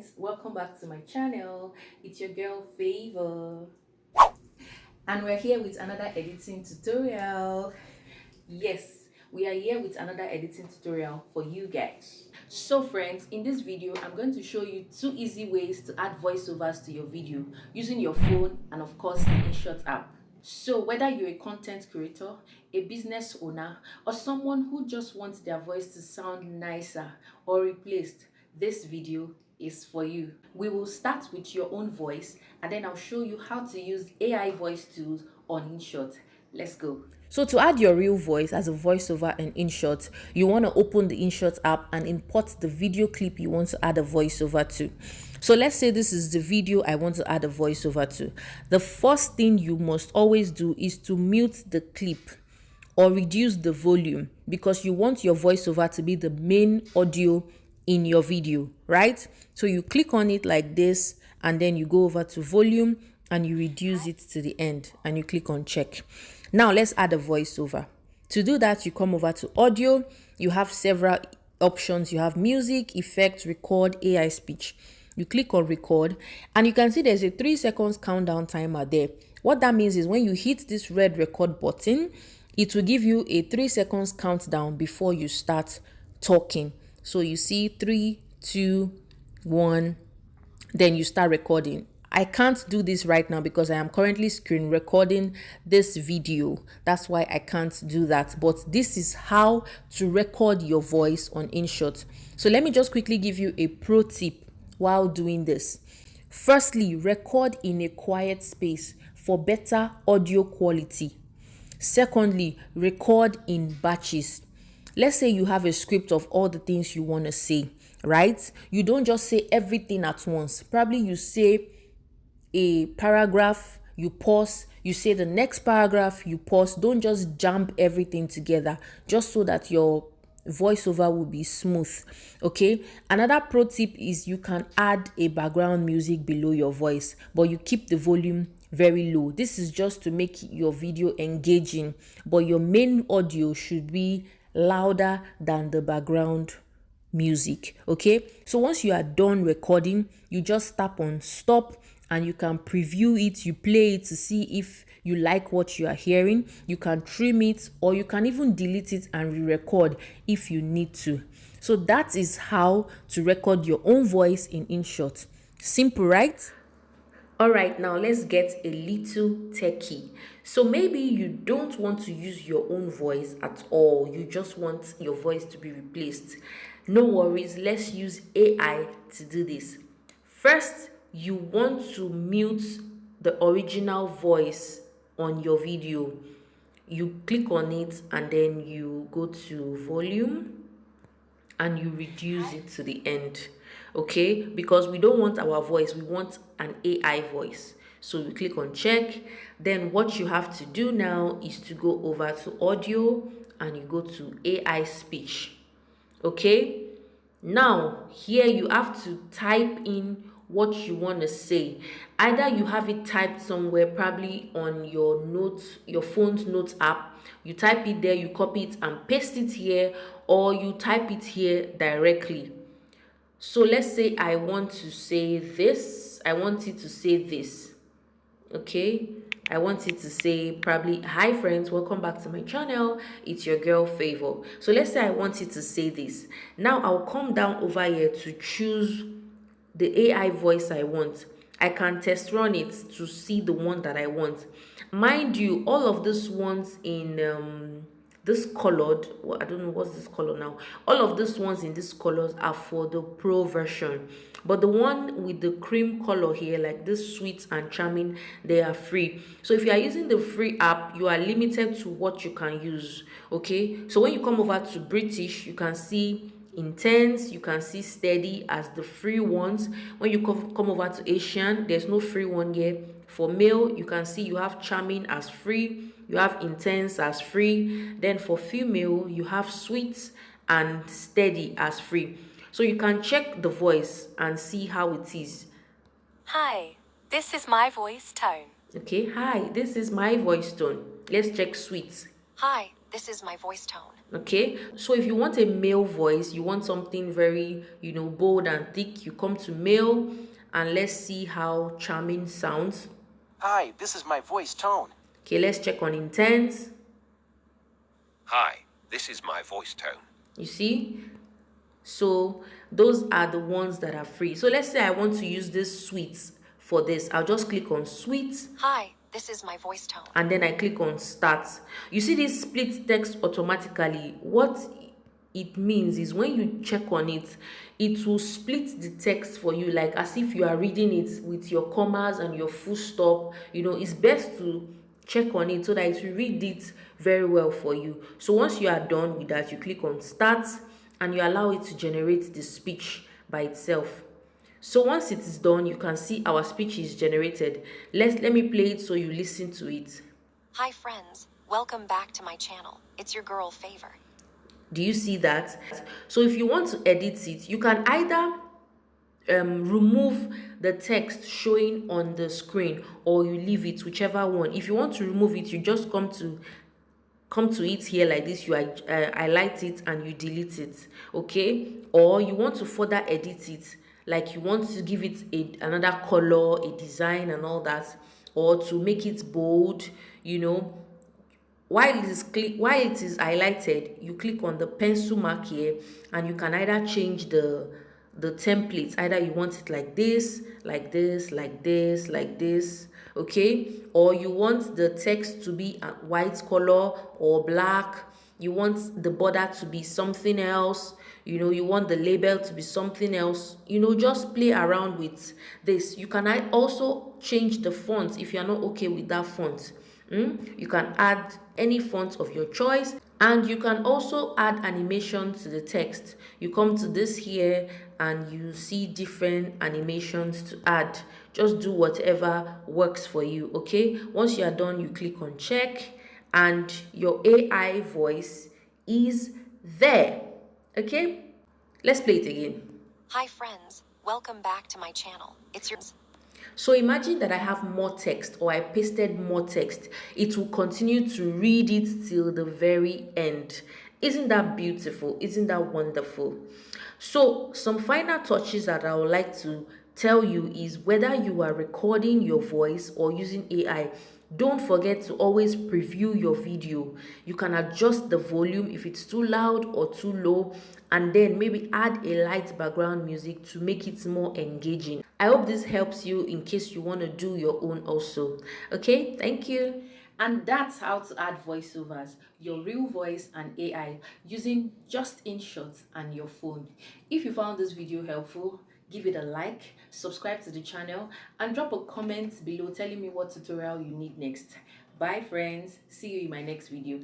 friends, welcome back to my channel. It's your girl Favor, and we're here with another editing tutorial. Yes, we are here with another editing tutorial for you guys. So friends, in this video I'm going to show you two easy ways to add voiceovers to your video using your phone and of course the InShot app. So whether you're a content creator, a business owner, or someone who just wants their voice to sound nicer or replaced, this video is for you. We will start with your own voice and then I'll show you how to use AI voice tools on InShot. Let's go. So to add your real voice as a voiceover in InShot, you want to open the InShot app and import the video clip you want to add a voiceover to. So let's say this is the video I want to add a voiceover to. The first thing you must always do is to mute the clip or reduce the volume because you want your voiceover to be the main audio in your video, right? So you click on it like this and then you go over to volume and you reduce it to the end and you click on check. Now let's add a voiceover. To do that, you come over to audio. You have several options. You have music, effects, record, AI speech. You click on record and you can see there's a 3 seconds countdown timer there. What that means is when you hit this red record button, it will give you a 3 seconds countdown before you start talking. So you see 3, 2, 1, then you start recording. I can't do this right now because I am currently screen recording this video. That's why I can't do that. But this is how to record your voice on InShot. So let me just quickly give you a pro tip while doing this. Firstly, record in a quiet space for better audio quality. Secondly, record in batches. Let's say you have a script of all the things you want to say, right? You don't just say everything at once. Probably you say a paragraph, you pause, you say the next paragraph, you pause. Don't just jump everything together, just so that your voiceover will be smooth. Okay, another pro tip is you can add a background music below your voice, but you keep the volume very low. This is just to make your video engaging, but your main audio should be louder than the background music. Okay, so once you are done recording, you just tap on stop and you can preview it. You play it to see if you like what you are hearing. You can trim it or you can even delete it and re-record if you need to. So that is how to record your own voice in InShot. Simple, right? All right, now let's get a little techie. So maybe you don't want to use your own voice at all. You just want your voice to be replaced. No worries, let's use AI to do this. First, you want to mute the original voice on your video. You click on it and then you go to volume and you reduce it to the end. Okay, because we don't want our voice, we want an AI voice. So you click on check. Then what you have to do now is to go over to audio and you go to AI speech. Okay, now here you have to type in what you want to say. Either you have it typed somewhere, probably on your notes, your phone's notes app. You type it there, you copy it and paste it here, or you type it here directly. So let's say I want to say this. I want it to say this. Okay, I want it to say probably, hi friends, welcome back to my channel. It's your girl Favor. So let's say I want it to say this. Now I'll come down over here to choose the AI voice I want. I can test run it to see the one that I want. Mind you, all of these ones in this colored, well, I don't know what's this color now. All of these ones in these colors are for the pro version, but the one with the cream color here, like this sweet and charming, they are free. So if you are using the free app, you are limited to what you can use. Okay, so when you come over to British, you can see intense, you can see steady as the free ones. When you come over to Asian, there's no free one here. For male, you can see you have charming as free, you have intense as free. Then for female, you have sweet and steady as free. So you can check the voice and see how it is. Hi, this is my voice tone. Okay, hi, this is my voice tone. Let's check sweet. Hi, this is my voice tone. Okay, so if you want a male voice, you want something very, bold and thick, you come to male, and let's see how charming sounds. Hi, this is my voice tone. Okay, let's check on intense. Hi, this is my voice tone. You see, so those are the ones that are free. So let's say I want to use this suite for this. I'll just click on suite, Hi, this is my voice tone. and then I click on start. You see this split text automatically. What it means is when you check on it, it will split the text for you, like as if you are reading it with your commas and your full stop. It's best to check on it so that it will read it very well for you. So once you are done with that, you click on start and you allow it to generate the speech by itself. So once it is done, you can see our speech is generated. Let me play it so you listen to it. Hi, friends. Welcome back to my channel. It's your girl, Favor. Do you see that? So if you want to edit it, you can either remove the text showing on the screen, or you leave it, whichever one. If you want to remove it, you just come to it here like this, you highlight it and you delete it. Okay, or you want to further edit it, like you want to give it another color, a design and all that, or to make it bold, while it is highlighted, you click on the pencil mark here, and you can either change the template. Either you want it like this, like this, like this, like this. Okay, or you want the text to be a white color or black. You want the border to be something else. You want the label to be something else. Just play around with this. You can also change the font if you're not okay with that font. You can add any font of your choice, and you can also add animation to the text. You come to this here and you see different animations to add. Just do whatever works for you. Okay, once you are done, you click on check and your AI voice is there. Okay, let's play it again. Hi, friends. Welcome back to my channel. It's your. So imagine that I have more text, or I pasted more text. It will continue to read it till the very end. Isn't that beautiful? Isn't that wonderful? So some final touches that I would like to tell you is whether you are recording your voice or using AI, don't forget to always preview your video. You can adjust the volume if it's too loud or too low, and then maybe add a light background music to make it more engaging. I hope this helps you in case you want to do your own also. Okay, thank you. And that's how to add voiceovers, your real voice and AI, using just InShot and your phone. If you found this video helpful, give it a like, subscribe to the channel, and drop a comment below telling me what tutorial you need next. Bye friends, see you in my next video.